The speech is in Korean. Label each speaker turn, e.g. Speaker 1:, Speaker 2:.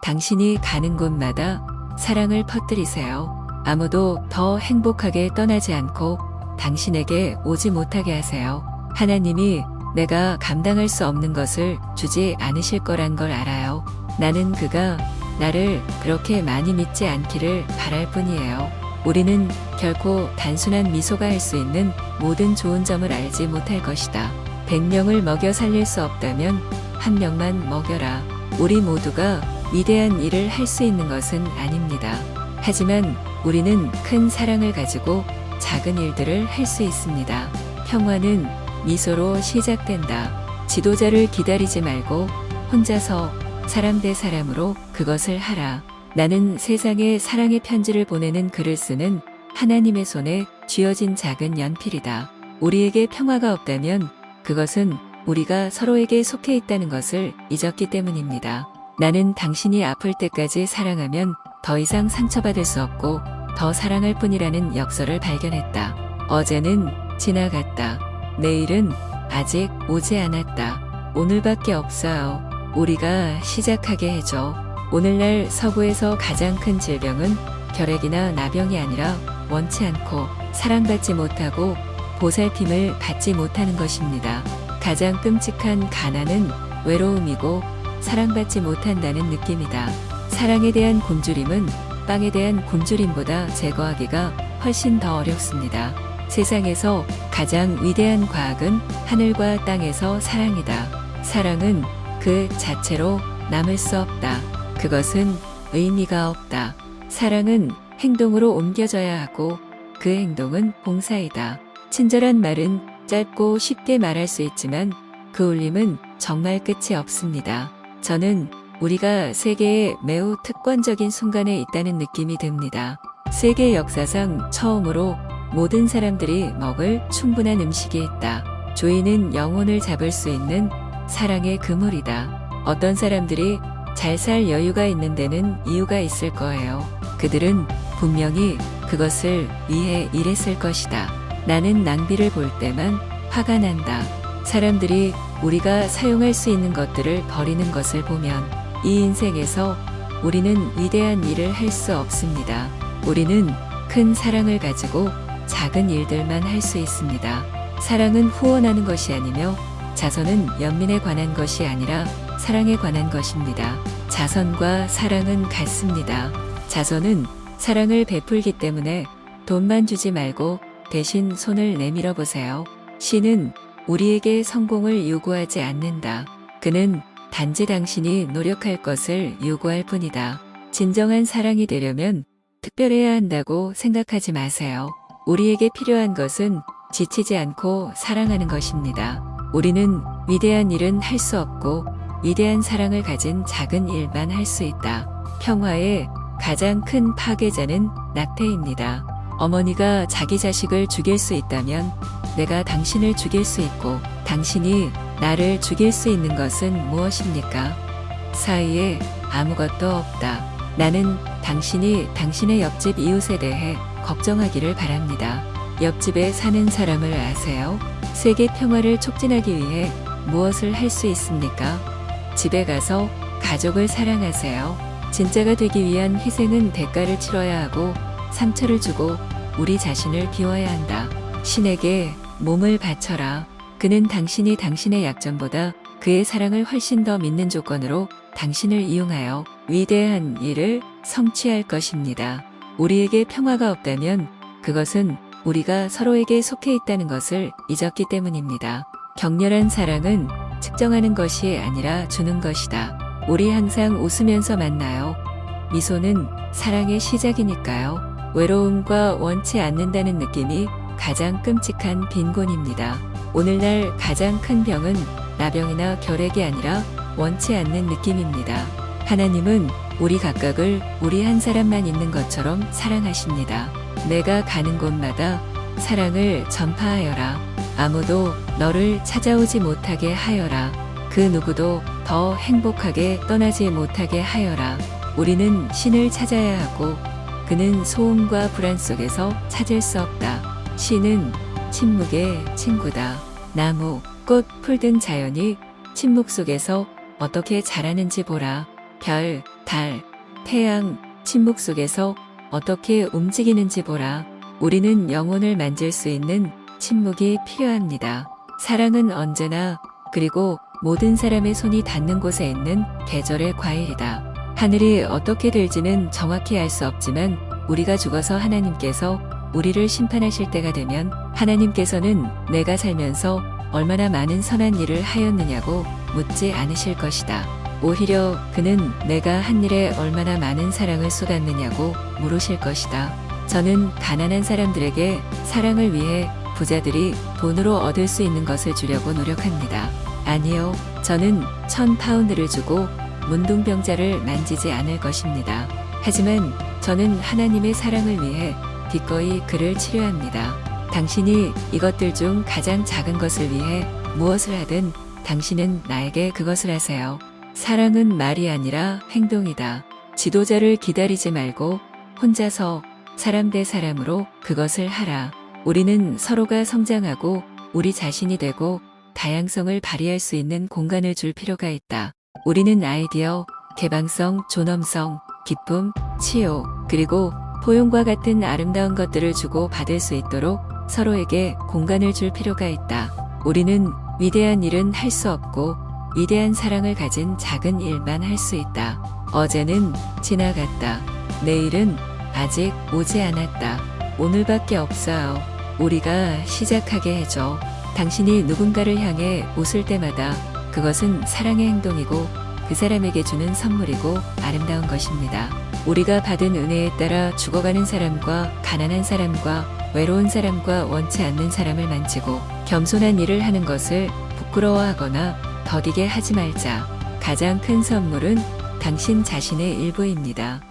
Speaker 1: 당신이 가는 곳마다 사랑을 퍼뜨리세요. 아무도 더 행복하게 떠나지 않고 당신에게 오지 못하게 하세요. 하나님이 내가 감당할 수 없는 것을 주지 않으실 거란 걸 알아요. 나는 그가 나를 그렇게 많이 믿지 않기를 바랄 뿐이에요. 우리는 결코 단순한 미소가 할 수 있는 모든 좋은 점을 알지 못할 것이다. 100명을 먹여 살릴 수 없다면 한 명만 먹여라. 우리 모두가 위대한 일을 할 수 있는 것은 아닙니다. 하지만 우리는 큰 사랑을 가지고 작은 일들을 할 수 있습니다. 평화는 미소로 시작된다. 지도자를 기다리지 말고 혼자서 사람 대 사람으로 그것을 하라. 나는 세상에 사랑의 편지를 보내는 글을 쓰는 하나님의 손에 쥐어진 작은 연필이다. 우리에게 평화가 없다면 그것은 우리가 서로에게 속해 있다는 것을 잊었기 때문입니다. 나는 당신이 아플 때까지 사랑하면 더 이상 상처받을 수 없고 더 사랑할 뿐이라는 역설을 발견했다. 어제는 지나갔다. 내일은 아직 오지 않았다. 오늘밖에 없어요. 우리가 시작하게 해줘. 오늘날 서구에서 가장 큰 질병은 결핵이나 나병이 아니라 원치 않고 사랑받지 못하고 보살핌을 받지 못하는 것입니다. 가장 끔찍한 가난은 외로움이고 사랑받지 못한다는 느낌이다. 사랑에 대한 굶주림은 빵에 대한 굶주림보다 제거하기가 훨씬 더 어렵습니다. 세상에서 가장 위대한 과학은 하늘과 땅에서 사랑이다. 사랑은 그 자체로 남을 수 없다. 그것은 의미가 없다. 사랑은 행동으로 옮겨져야 하고 그 행동은 봉사이다. 친절한 말은 짧고 쉽게 말할 수 있지만 그 울림은 정말 끝이 없습니다. 저는 우리가 세계의 매우 특권적인 순간에 있다는 느낌이 듭니다. 세계 역사상 처음으로 모든 사람들이 먹을 충분한 음식이 있다. 조이는 영혼을 잡을 수 있는 사랑의 그물이다. 어떤 사람들이 잘 살 여유가 있는 데는 이유가 있을 거예요. 그들은 분명히 그것을 위해 일했을 것이다. 나는 낭비를 볼 때만 화가 난다. 사람들이 우리가 사용할 수 있는 것들을 버리는 것을 보면 이 인생에서 우리는 위대한 일을 할 수 없습니다. 우리는 큰 사랑을 가지고 작은 일들만 할 수 있습니다. 사랑은 후원하는 것이 아니며 자선은 연민에 관한 것이 아니라 사랑에 관한 것입니다. 자선과 사랑은 같습니다. 자선은 사랑을 베풀기 때문에 돈만 주지 말고 대신 손을 내밀어 보세요. 신은 우리에게 성공을 요구하지 않는다. 그는 단지 당신이 노력할 것을 요구할 뿐이다. 진정한 사랑이 되려면 특별해야 한다고 생각하지 마세요. 우리에게 필요한 것은 지치지 않고 사랑하는 것입니다. 우리는 위대한 일은 할 수 없고 위대한 사랑을 가진 작은 일만 할 수 있다. 평화의 가장 큰 파괴자는 낙태입니다. 어머니가 자기 자식을 죽일 수 있다면 내가 당신을 죽일 수 있고 당신이 나를 죽일 수 있는 것은 무엇입니까? 사이에 아무것도 없다. 나는 당신이 당신의 옆집 이웃에 대해 걱정하기를 바랍니다. 옆집에 사는 사람을 아세요? 세계 평화를 촉진하기 위해 무엇을 할 수 있습니까? 집에 가서 가족을 사랑하세요. 진짜가 되기 위한 희생은 대가를 치러야 하고 상처를 주고 우리 자신을 비워야 한다. 신에게 몸을 바쳐라. 그는 당신이 당신의 약점보다 그의 사랑을 훨씬 더 믿는 조건으로 당신을 이용하여 위대한 일을 성취할 것입니다. 우리에게 평화가 없다면 그것은 우리가 서로에게 속해 있다는 것을 잊었기 때문입니다. 격렬한 사랑은 측정하는 것이 아니라 주는 것이다. 우리 항상 웃으면서 만나요. 미소는 사랑의 시작이니까요. 외로움과 원치 않는다는 느낌이 가장 끔찍한 빈곤입니다. 오늘날 가장 큰 병은 나병이나 결핵이 아니라 원치 않는 느낌입니다. 하나님은 우리 각각을 우리 한 사람만 있는 것처럼 사랑하십니다. 내가 가는 곳마다 사랑을 전파하여라. 아무도 너를 찾아오지 못하게 하여라. 그 누구도 더 행복하게 떠나지 못하게 하여라. 우리는 신을 찾아야 하고 그는 소음과 불안 속에서 찾을 수 없다. 신은 침묵의 친구다. 나무, 꽃, 풀 등 자연이 침묵 속에서 어떻게 자라는지 보라. 별, 달, 태양, 침묵 속에서 어떻게 움직이는지 보라. 우리는 영혼을 만질 수 있는 침묵이 필요합니다. 사랑은 언제나 그리고 모든 사람의 손이 닿는 곳에 있는 계절의 과일이다. 하늘이 어떻게 될지는 정확히 알 수 없지만 우리가 죽어서 하나님께서 우리를 심판하실 때가 되면 하나님께서는 내가 살면서 얼마나 많은 선한 일을 하였느냐고 묻지 않으실 것이다. 오히려 그는 내가 한 일에 얼마나 많은 사랑을 쏟았느냐고 물으실 것이다. 저는 가난한 사람들에게 사랑을 위해 부자들이 돈으로 얻을 수 있는 것을 주려고 노력합니다. 아니요, 저는 1000파운드를 주고 문둥병자를 만지지 않을 것입니다. 하지만 저는 하나님의 사랑을 위해 기꺼이 그를 치료합니다. 당신이 이것들 중 가장 작은 것을 위해 무엇을 하든 당신은 나에게 그것을 하세요. 사랑은 말이 아니라 행동이다. 지도자를 기다리지 말고 혼자서 사람 대 사람으로 그것을 하라. 우리는 서로가 성장하고 우리 자신이 되고 다양성을 발휘할 수 있는 공간을 줄 필요가 있다. 우리는 아이디어, 개방성, 존엄성, 기쁨, 치유, 그리고 포용과 같은 아름다운 것들을 주고 받을 수 있도록 서로에게 공간을 줄 필요가 있다. 우리는 위대한 일은 할 수 없고 위대한 사랑을 가진 작은 일만 할 수 있다. 어제는 지나갔다. 내일은 아직 오지 않았다. 오늘밖에 없어요. 우리가 시작하게 해줘. 당신이 누군가를 향해 웃을 때마다 그것은 사랑의 행동이고 그 사람에게 주는 선물이고 아름다운 것입니다. 우리가 받은 은혜에 따라 죽어가는 사람과 가난한 사람과 외로운 사람과 원치 않는 사람을 만지고 겸손한 일을 하는 것을 부끄러워하거나 더디게 하지 말자. 가장 큰 선물은 당신 자신의 일부입니다.